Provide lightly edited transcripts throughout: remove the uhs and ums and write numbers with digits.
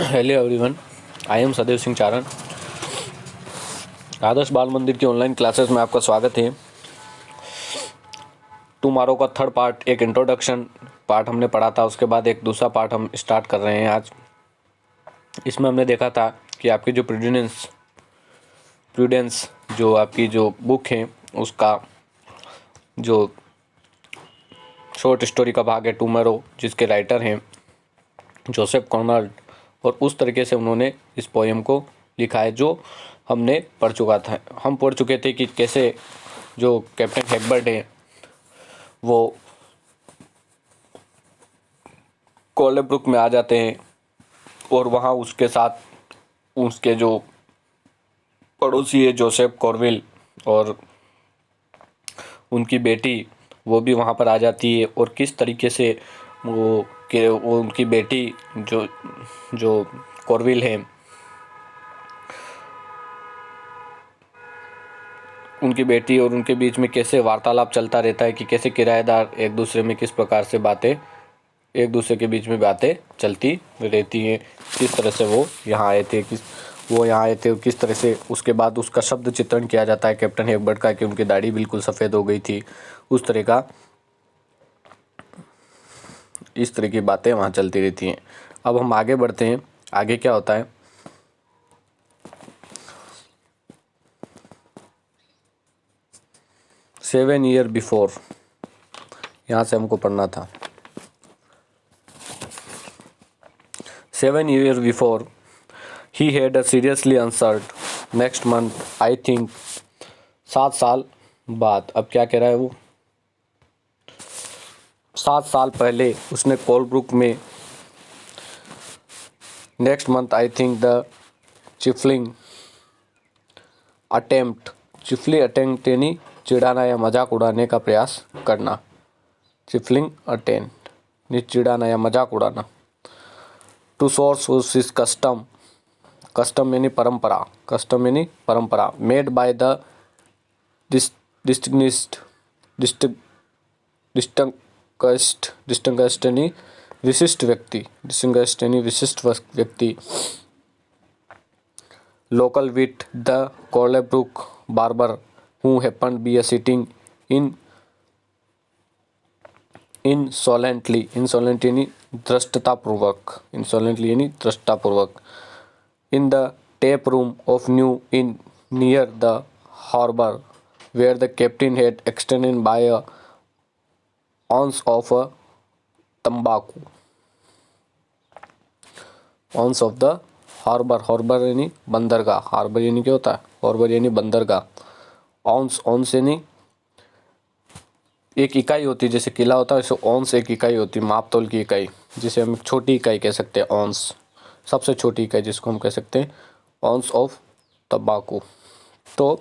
Hello everyone, I am सदैव सिंह चारण। आदर्श बाल मंदिर की ऑनलाइन क्लासेस में आपका स्वागत है। टुमारो का थर्ड पार्ट, एक इंट्रोडक्शन पार्ट हमने पढ़ा था, उसके बाद एक दूसरा पार्ट हम स्टार्ट कर रहे हैं आज। इसमें हमने देखा था कि आपकी जो प्रूडेंस जो आपकी जो बुक है उसका जो शॉर्ट स्टोरी का भाग है टुमारो, जिसके राइटर हैं जोसेफ कॉनराड, और उस तरीके से उन्होंने इस पोएम को लिखा है जो हमने हम पढ़ चुके थे कि कैसे जो कैप्टन हैगबर्ट है वो कोलेब्रुक में आ जाते हैं और वहाँ उसके साथ उसके जो पड़ोसी है जोसेफ कॉर्विल और उनकी बेटी वो भी वहाँ पर आ जाती है, और किस तरीके से वो उनकी बेटी जो कॉर्विल है उनकी बेटी और उनके बीच में कैसे वार्तालाप चलता रहता है कि कैसे किराएदार एक दूसरे में किस प्रकार से एक दूसरे के बीच में बातें चलती रहती हैं, किस तरह से वो यहाँ आए थे और किस तरह से उसके बाद उसका शब्द चित्रण किया जाता है कैप्टन हैगबर्ट का कि उनकी दाढ़ी बिल्कुल सफ़ेद हो गई थी। इस तरह की बातें वहाँ चलती रहती हैं। अब हम आगे बढ़ते हैं, आगे क्या होता है। 7 years बिफोर, यहाँ से हमको पढ़ना था। 7 years before he had a seriously answered next month I think. 7 साल बाद, अब क्या कह रहा है वो, 7 साल पहले उसने कोलब्रुक में next month I think the chaffing attempt यानी चिढ़ाना या मजाक उड़ाने का प्रयास करना। चिफलिंग अटेम्प्ट चिढ़ाना या मजाक उड़ाना। टू सोर्स हिज कस्टम यानी परंपरा मेड बाय द डिस्टिंग्विश्ड यानी विशिष्ट व्यक्ति local wit the Colebrook barber who happened to be sitting insolently यानी धृष्टतापूर्वक in the tape room of New Inn near the harbor where the captain had extended by a ounce of तंबाकू। ounce of the harbor यानी बंदरगाह, harbour यानी क्या होता है, harbour यानी बंदरगाह। ऑन्स यानी एक इकाई होती है, जैसे किला होता है वैसे ऑन्स एक इकाई होती है, मापतोल की इकाई, जिसे हम छोटी इकाई कह सकते हैं। ऑन्स सबसे छोटी इकाई जिसको हम कह सकते हैं ऑन्स ऑफ तंबाकू। तो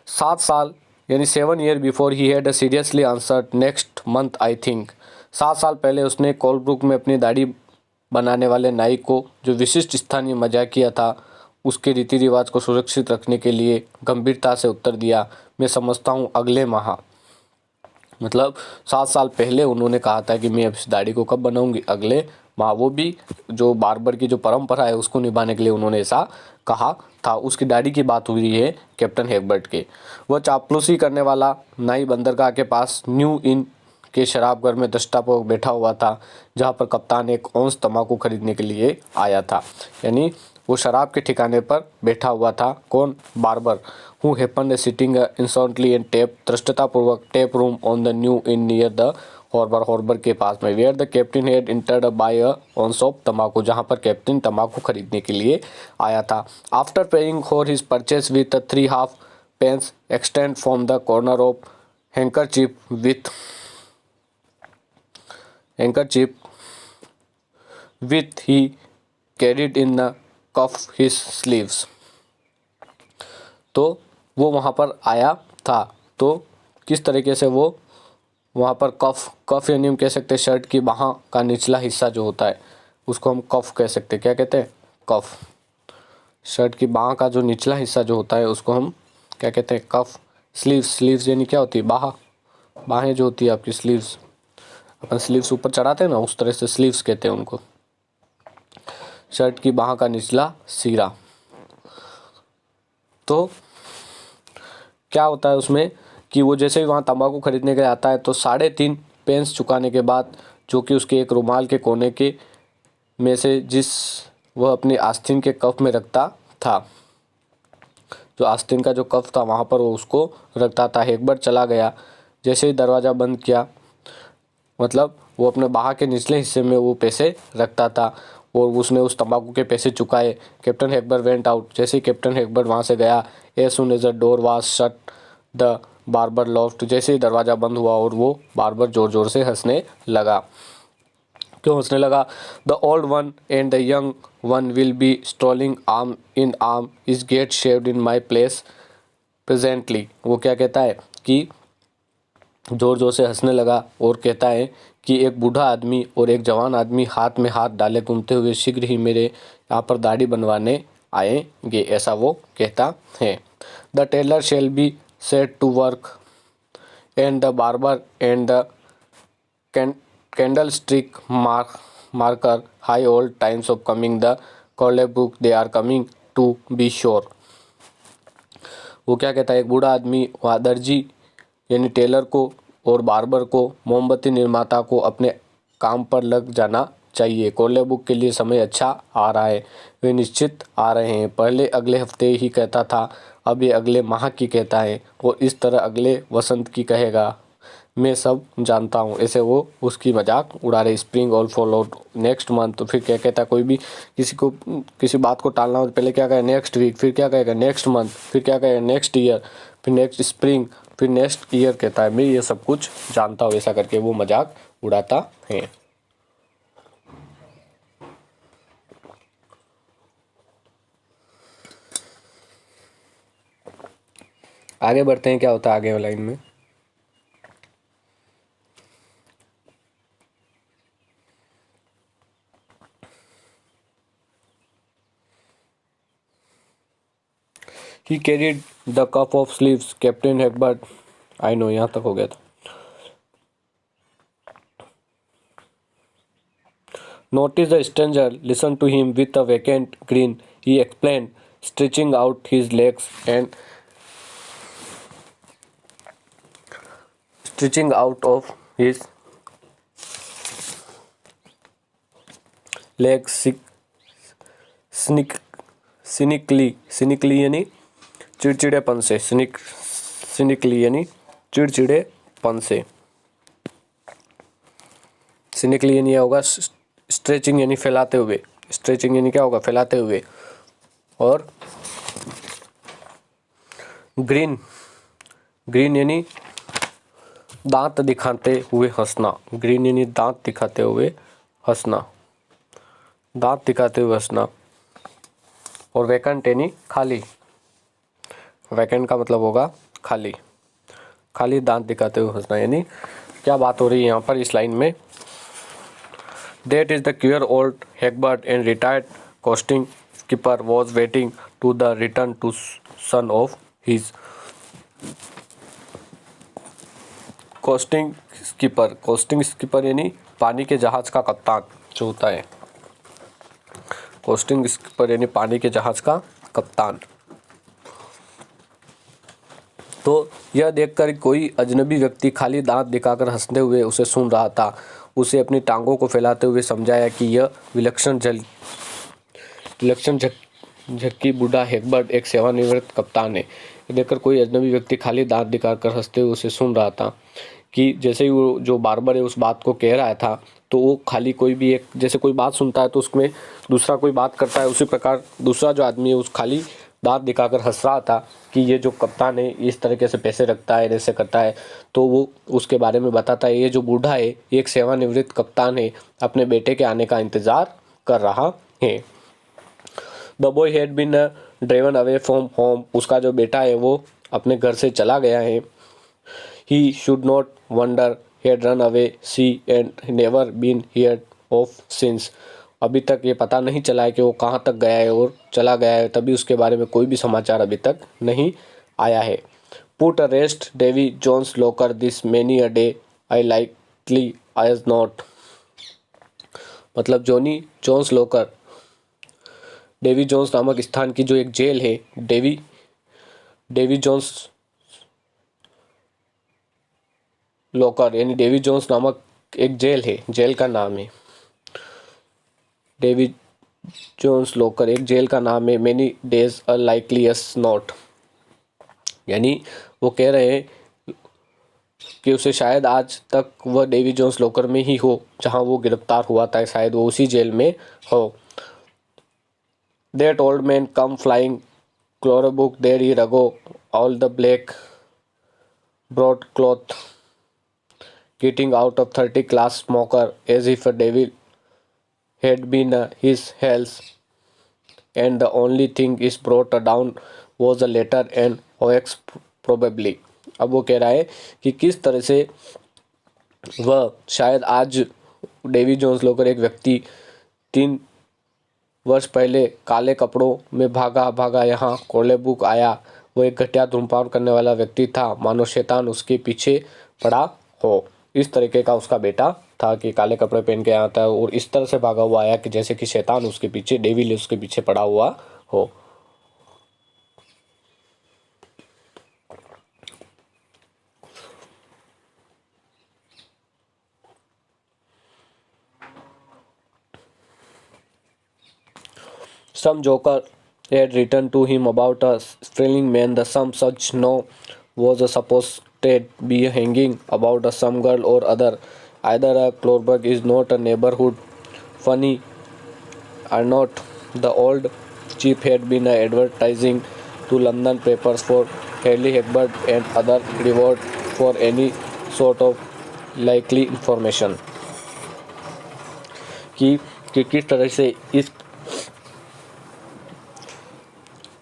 7 साल यानी 7 years before he had a seriously answered next month I think. 7 साल पहले उसने कोलब्रुक में अपनी दाढ़ी बनाने वाले नाई को जो विशिष्ट स्थानीय मजाकिया था उसके रीति रिवाज को सुरक्षित रखने के लिए गंभीरता से उत्तर दिया, मैं समझता हूँ अगले माह। मतलब 7 साल पहले उन्होंने कहा था कि मैं इस दाढ़ी को कब बनाऊंगी, अगले माह। वो भी जो बार्बर की जो परंपरा है उसको निभाने के लिए उन्होंने ऐसा कहा था। उसकी दाढ़ी की बात हुई है कैप्टन हैगबर्ट के। वह चापलूसी करने वाला नाई बंदरगाह के पास न्यू इन के शराबघर में दृष्टापूर्वक बैठा हुआ था, जहाँ पर कप्तान एक औंस तंबाकू खरीदने के लिए आया था। यानी वो शराब के ठिकाने पर बैठा हुआ था। कौन? Barber. Who happened sitting insolently and धृष्टतापूर्वक tap room on the new inn near the harbour के पास में where the captain had entered by a ounce of तंबाकू, जहाँ पर कैप्टन तंबाकू खरीदने के लिए आया था। After paying for his purchase with 3.5 pence extend from the corner of handkerchief with he carried in the cuff his sleeves। तो वो वहाँ पर आया था। तो किस तरीके से वो वहाँ पर कफ यानी हम कह सकते हैं शर्ट की बाह का निचला हिस्सा जो होता है उसको हम कफ कह सकते हैं। क्या कहते हैं? कफ। शर्ट की बाह का जो निचला हिस्सा जो होता है उसको हम क्या कहते हैं? कफ। स्लीव्स यानी क्या होती है? बाहें जो होती है आपकी, स्लीव्स, अपन स्लीव्स ऊपर चढ़ाते हैं ना, उस तरह से स्लीव्स कहते हैं उनको। शर्ट की बाह का निचला सिरा। तो क्या होता है उसमें कि वो जैसे ही वहाँ तंबाकू खरीदने के लिए आता है तो 3.5 पेंस चुकाने के बाद, जो कि उसके एक रुमाल के कोने के में से जिस वह अपनी आस्तीन के कफ में रखता था, जो आस्तीन का जो कफ था वहाँ पर वो उसको रखता था। हेकबर्ट चला गया। जैसे ही दरवाज़ा बंद किया, मतलब वो अपने बाह के निचले हिस्से में वो पैसे रखता था और उसने उस तंबाकू के पैसे चुकाए। Captain Heckbert went out. जैसे ही कैप्टन हेकबर्ट वहाँ से गया, as soon as the door was shut the barber laughed. जैसे ही दरवाज़ा बंद हुआ और वो बार्बर ज़ोर ज़ोर से हंसने लगा। क्यों हंसने लगा? The old one and the young one will be strolling arm in arm is get shaved in my place presently. वो क्या कहता है कि ज़ोर ज़ोर से हंसने लगा और कहता है कि एक बूढ़ा आदमी और एक जवान आदमी हाथ में हाथ डाले घूमते हुए शीघ्र ही मेरे यहाँ पर दाढ़ी बनवाने आएंगे, ऐसा वो कहता है। The tailor shall be set to work and the barber and the candlestick maker high old times of coming the Colebrook they are coming to be sure. वो क्या कहता है? एक बूढ़ा आदमी दर्जी यानी टेलर को और बार्बर को, मोमबत्ती निर्माता को अपने काम पर लग जाना चाहिए। कोले बुक के लिए समय अच्छा आ रहा है, वे निश्चित आ रहे हैं। पहले अगले हफ्ते ही कहता था, अब ये अगले माह की कहता है और इस तरह अगले वसंत की कहेगा। मैं सब जानता हूँ। ऐसे वो उसकी मजाक उड़ा रहे। Spring all follow next month. तो फिर क्या कहता, कोई भी किसी बात को टालना हो तो पहले क्या कहे? Next week. फिर क्या कहेगा? Next month. फिर क्या कहेगा? Next year. फिर नेक्स्ट स्प्रिंग। फिर नेक्स्ट ईयर कहता है। मैं ये सब कुछ जानता हूँ, ऐसा करके वो मजाक उड़ाता है। आगे बढ़ते हैं, क्या होता है आगे वाली लाइन में। He carried the cup of sleeves, Captain Hagbard. I know, यहाँ तक हो गया था। Notice the stranger listened to him with a vacant grin. He explained, stretching out his legs and stretching out of his legs cynically यानी चिड़चिड़ेपन से। cynically यानी चिड़चिड़ेपन से। cynically यानी क्या होगा? स्ट्रेचिंग यानी फैलाते हुए। स्ट्रेचिंग यानी क्या होगा? फैलाते हुए। और ग्रीन यानी दांत दिखाते हुए हंसना। ग्रीन यानी दांत दिखाते हुए हंसना। दांत दिखाते हुए हंसना। और वैकेंट यानी खाली। वैकेंट का मतलब होगा खाली। खाली दांत दिखाते हुए हंसना। यानी क्या बात हो रही है यहाँ पर इस लाइन में? That is the queer old Hagbard and retired coasting skipper was waiting to the return to son of his coasting skipper यानी पानी के जहाज का कप्तान जो होता है। कोस्टिंग स्कीपर यानी पानी के जहाज का कप्तान। तो यह देखकर कोई अजनबी व्यक्ति खाली दांत दिखाकर हंसते हुए उसे सुन रहा था। उसे अपनी टांगों को फैलाते हुए समझाया कि यह विलक्षण झक्की बूढ़ा हेकबर्ट एक सेवानिवृत्त कप्तान है। देखकर कोई अजनबी व्यक्ति खाली दांत दिखाकर हंसते हुए उसे सुन रहा था कि जैसे ही वो जो बार्बर है उस बात को कह रहा था, तो वो खाली कोई भी एक जैसे कोई बात सुनता है तो उसमें दूसरा कोई बात करता है, उसी प्रकार दूसरा जो आदमी है उस खाली दांत दिखाकर हंस रहा था कि ये जो कप्तान है इस तरीके से पैसे रखता है, ऐसे करता है। तो वो उसके बारे में बताता है। ये जो बूढ़ा है ये एक सेवानिवृत्त कप्तान है, अपने बेटे के आने का इंतज़ार कर रहा है। The boy had been driven away from home. उसका जो बेटा है वो अपने घर से चला गया है। He should not wonder he had run away, see and never been heard of since. अभी तक ये पता नहीं चला है कि वो कहाँ तक गया है और चला गया है, तभी उसके बारे में कोई भी समाचार अभी तक नहीं आया है। Put a rest Davy Jones locker this many a day, I likely as not. मतलब Johnny Jones locker Davy Jones नामक स्थान की जो एक जेल है, डेवी जोन्स लॉकर, यानी डेवी जोन्स नामक एक जेल है, जेल का नाम है डेवी जोन्स लॉकर, एक जेल का नाम है। Many days a likeliest not, यानी वो कह रहे हैं कि उसे शायद आज तक वह डेवी जोन्स लॉकर में ही हो जहां वो गिरफ्तार हुआ था, शायद वो उसी जेल में हो। That old man come flying, Clorabrook there year ago, all the black broadcloth, getting out of 30 class smoker as if a devil had been his health, and the only thing is brought down was a letter and hoax probably. अब वो कह रहा है कि किस तरह से वह शायद आज डेवी जोन्स लोकर एक व्यक्ति 3 वर्ष पहले काले कपड़ों में भागा भागा यहाँ कोलेबुक आया। वो एक घटिया धूम्रपान करने वाला व्यक्ति था, मानो शैतान उसके पीछे पड़ा हो। इस तरीके का उसका बेटा था कि काले कपड़े पहन के आया था और इस तरह से भागा हुआ आया कि जैसे कि शैतान उसके पीछे, डेविल उसके पीछे पड़ा हुआ हो। Some joker had written to him about a strolling man. The some such no was supposed to be hanging about some girl or other. Either a Clorberg is not a neighborhood funny or not. The old chief had been advertising to London papers for Harley Hagbard and other reward for any sort of likely information कि किस तरह से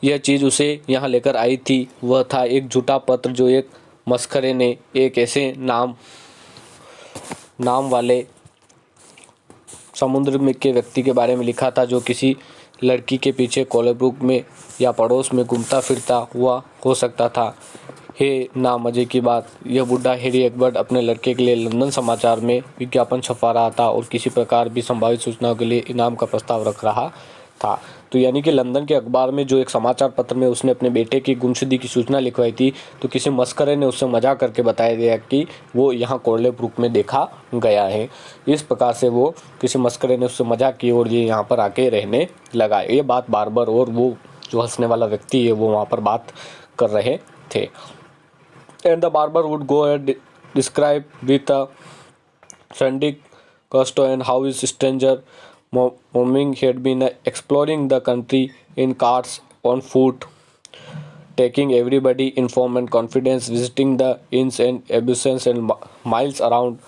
यह चीज़ उसे यहाँ लेकर आई थी। वह था एक झूठा पत्र जो एक मस्खरे ने एक ऐसे नाम वाले समुद्र में के व्यक्ति के बारे में लिखा था जो किसी लड़की के पीछे कोलेब्रुक में या पड़ोस में घूमता फिरता हुआ हो सकता था। हे ना मज़े की बात, यह बूढ़ा हैरी हैगबर्ट अपने लड़के के लिए लंदन समाचार में विज्ञापन छपवा रहा था और किसी प्रकार भी संभावित सूचनाओं के लिए इनाम का प्रस्ताव रख रहा था। तो यानी कि लंदन के अखबार में जो एक समाचार पत्र में उसने अपने बेटे की गुमशुदगी की सूचना लिखवाई थी, तो किसी मस्करे ने उससे मजाक करके बताया गया कि वो यहाँ कोलेब्रुक में देखा गया है। इस प्रकार से वो किसी मस्करे ने उससे मजाक की और ये यहाँ पर आके रहने लगा। ये बात बार-बार और वो जो हंसने वाला व्यक्ति है वो वहाँ पर बात कर रहे थे। And the barber would go and describe with a frantic gusto and how his stranger mumming had been exploring the country in cars, on foot, taking everybody in form and confidence, visiting the inns and abuses and miles around,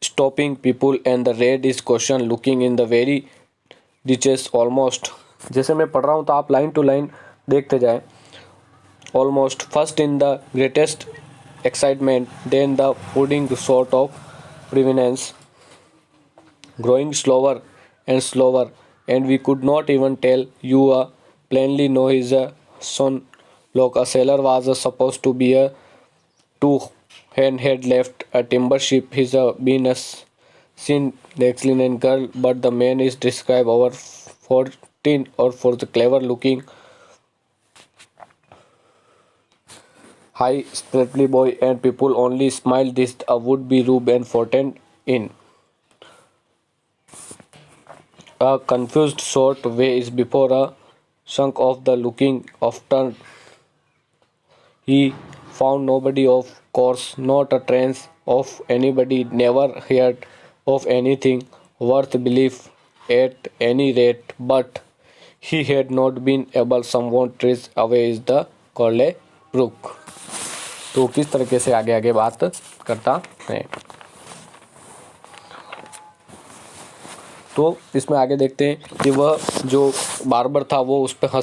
stopping people and the read his question, looking in the very ditches almost. जैसे मैं पढ़ रहा हूँ तो आप line to line देखते जाएं। Almost first in the greatest excitement, then the pudding sort of preeminence, growing slower and slower, and we could not even tell you plainly know his son. Look, a sailor was supposed to be a two and had left a timber ship. He's been seen the excellent girl, but the man is described over 14 or for the clever looking high sprightly boy, and people only smiled. This would be Rube and Fortin in a confused sort way is before a sunk of the looking after he found nobody, of course not a trace of anybody, never heard of anything worth belief at any rate, but he had not been able someone trace away is the Corley Brook। तो किस तरीके से आगे आगे बात करता है, तो इसमें आगे देखते हैं कि वह जो बार्बर था वो उस पर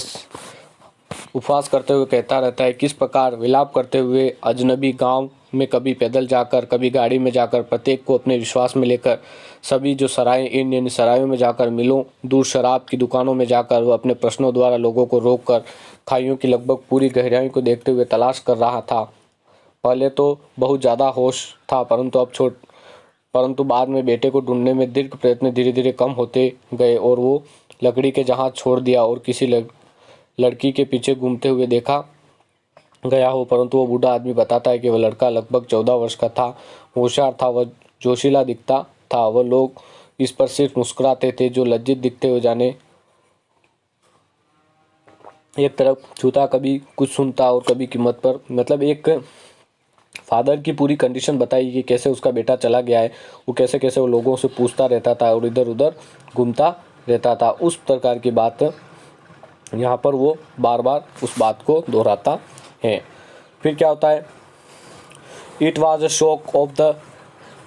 उपहास करते हुए कहता रहता है, किस प्रकार विलाप करते हुए अजनबी गांव में कभी पैदल जाकर कभी गाड़ी में जाकर प्रत्येक को अपने विश्वास में लेकर सभी जो सराय इन सरायों में जाकर मिलों दूर शराब की दुकानों में जाकर वह अपने प्रश्नों द्वारा लोगों को रोककर खाइयों की लगभग पूरी गहराई को देखते हुए तलाश कर रहा था। पहले तो बहुत ज़्यादा होश था, परंतु अब परंतु बाद में बेटे को ढूंढने में दीर्घ प्रयत्न धीरे धीरे कम होते गए और वो लकड़ी के जहाज छोड़ दिया और किसी लड़की के पीछे घूमते हुए देखा गया हो। परंतु वो बूढ़ा आदमी बताता है कि वह लड़का लगभग 14 वर्ष का था, होशियार था, वह जोशीला दिखता था। वह लोग इस पर सिर्फ मुस्कुराते थे जो लज्जित दिखते हुए जाने एक तरफ छूता, कभी कुछ सुनता और कभी कीमत पर। मतलब एक फादर की पूरी कंडीशन बताई कि कैसे उसका बेटा चला गया है, वो कैसे कैसे वो लोगों से पूछता रहता था और इधर उधर घूमता रहता था। उस प्रकार की बात यहाँ पर वो बार बार उस बात को दोहराता है। फिर क्या होता है, it was a shock of the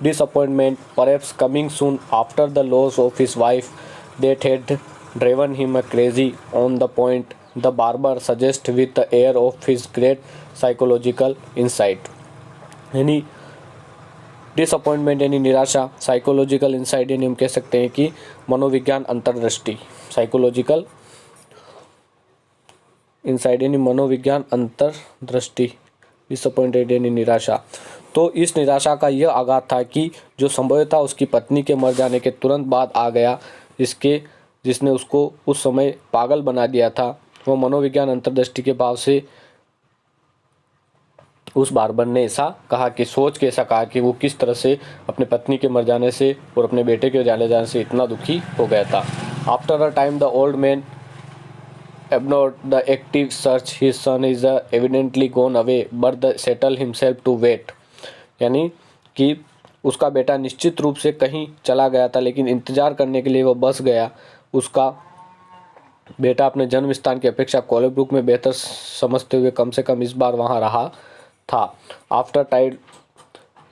disappointment, perhaps coming soon after the loss of his wife, that had driven him crazy. On the point, the barber suggests with the air of his great psychological insight. यानी disappointment यानी निराशा, psychological insight यानी हम कह सकते हैं कि मनोविज्ञान अंतर्दृष्टि, साइकोलॉजिकल इंसाइट यानी मनोविज्ञान अंतर्दृष्टि, डिसअपॉइंटेड यानी निराशा। तो इस निराशा का यह आघात था कि जो संभवतः उसकी पत्नी के मर जाने के तुरंत बाद आ गया, जिसने उसको उस समय पागल बना दिया था। वह मनोविज्ञान अंतर्दृष्टि के भाव से उस बार्बर ने ऐसा कहा कि सोच के ऐसा कहा कि वो किस तरह से अपने पत्नी के मर जाने से और अपने बेटे के जाने से इतना दुखी हो गया था। After a time the old man abandoned the active search. His son is evidently gone away, but settle himself to wait. यानी कि उसका बेटा निश्चित रूप से कहीं चला गया था, लेकिन इंतजार करने के लिए वह बस गया। उसका बेटा अपने जन्म स्थान की अपेक्षा कोलेब्रुक में बेहतर समझते हुए कम से कम इस बार वहां रहा था। After tide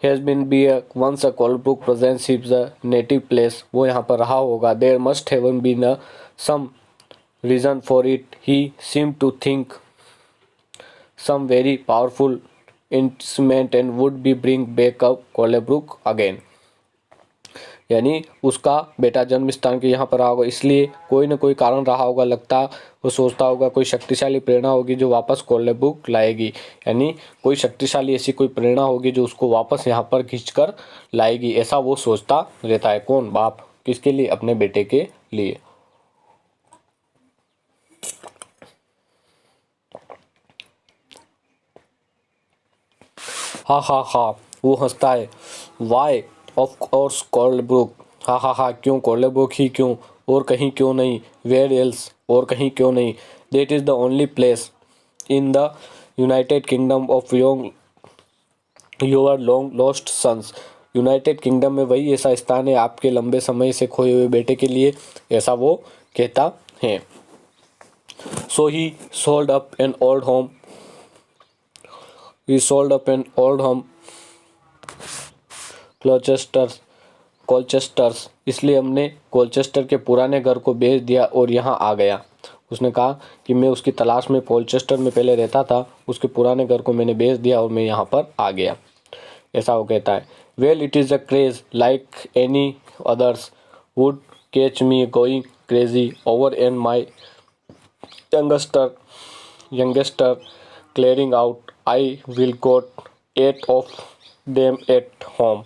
has been be once a Colebrook presence is a native place, वो यहाँ पर रहा होगा। There must have been some reason for it. He seemed to think some very powerful instrument and would be bring back up Colebrook again. यानी उसका बेटा जन्म स्थान के यहाँ पर रहा होगा, इसलिए कोई ना कोई कारण रहा होगा। लगता वो सोचता होगा कोई शक्तिशाली प्रेरणा होगी जो वापस कोलेब्रुक लाएगी, यानी कोई शक्तिशाली ऐसी कोई प्रेरणा होगी जो उसको वापस यहाँ पर खींचकर लाएगी, ऐसा वो सोचता रहता है। कौन? बाप। किसके लिए? अपने बेटे के लिए। हा हा हा, वो हंसता है। वाई ऑफ कोर्स कोलेब्रुक, हा हा हा, क्यों कोलेब्रुक ही क्यों, और कहीं क्यों नहीं। वेयर एल्स, और कहीं क्यों नहीं। That is the only place in the United Kingdom of your long lost sons. United Kingdom में वही ऐसा स्थान है आपके लंबे समय से खोए हुए बेटे के लिए, ऐसा वो कहता है। So he sold up an old home, We sold up an old home Colchesters, इसलिए हमने कोलचेस्टर के पुराने घर को बेच दिया और यहाँ आ गया। उसने कहा कि मैं उसकी तलाश में कोलचेस्टर में पहले रहता था, उसके पुराने घर को मैंने बेच दिया और मैं यहाँ पर आ गया, ऐसा वो कहता है। Well it is a craze like any others would catch me going crazy over and my youngester clearing out. I will got 8 of them at home.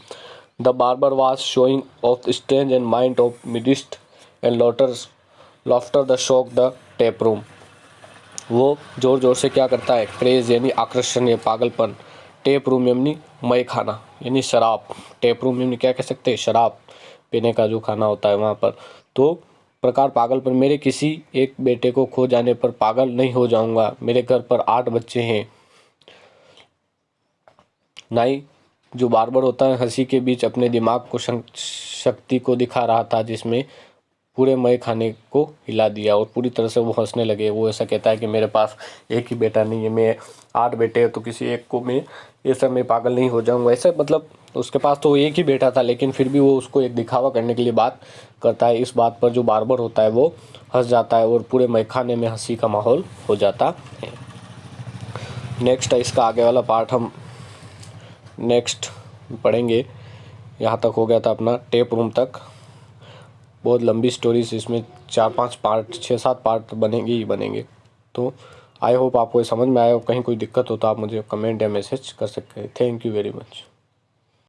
The barber was showing off strange and mind of midst and laughter the shock the tap room. वो जोर जोर से क्या करता है? Craze यानी आकर्षण या पागलपन, टेप रूम यानी मय खाना यानी शराब, टेप रूम यानी क्या कह सकते हैं? शराब पीने का जो खाना होता है वहाँ पर। तो प्रकार पागलपन, मेरे किसी एक बेटे को खो जाने पर पागल नहीं हो जाऊंगा। मेरे घर पर 8 बच्चे हैं। नाई जो बार्बर होता है हंसी के बीच अपने दिमाग को शक्ति को दिखा रहा था, जिसमें पूरे मय खाने को हिला दिया और पूरी तरह से वो हंसने लगे। वो ऐसा कहता है कि मेरे पास एक ही बेटा नहीं है, मैं 8 बेटे हैं, तो किसी एक को मैं ऐसा मैं पागल नहीं हो जाऊंगा। ऐसे मतलब उसके पास तो एक ही बेटा था, लेकिन फिर भी वो उसको एक दिखावा करने के लिए बात करता है। इस बात पर जो बार्बर होता है वो हंस जाता है और पूरे मय खाने में हंसी का माहौल हो जाता है। नेक्स्ट इसका आगे वाला पार्ट हम नेक्स्ट पढ़ेंगे। यहाँ तक हो गया था अपना टेप रूम तक। बहुत लंबी स्टोरीज, इसमें 4-5 पार्ट 6-7 पार्ट बनेंगे ही बनेंगे। तो आई होप आपको ये समझ में आया हो। कहीं कोई दिक्कत हो तो आप मुझे कमेंट या मैसेज कर सकते हैं। Thank you very much.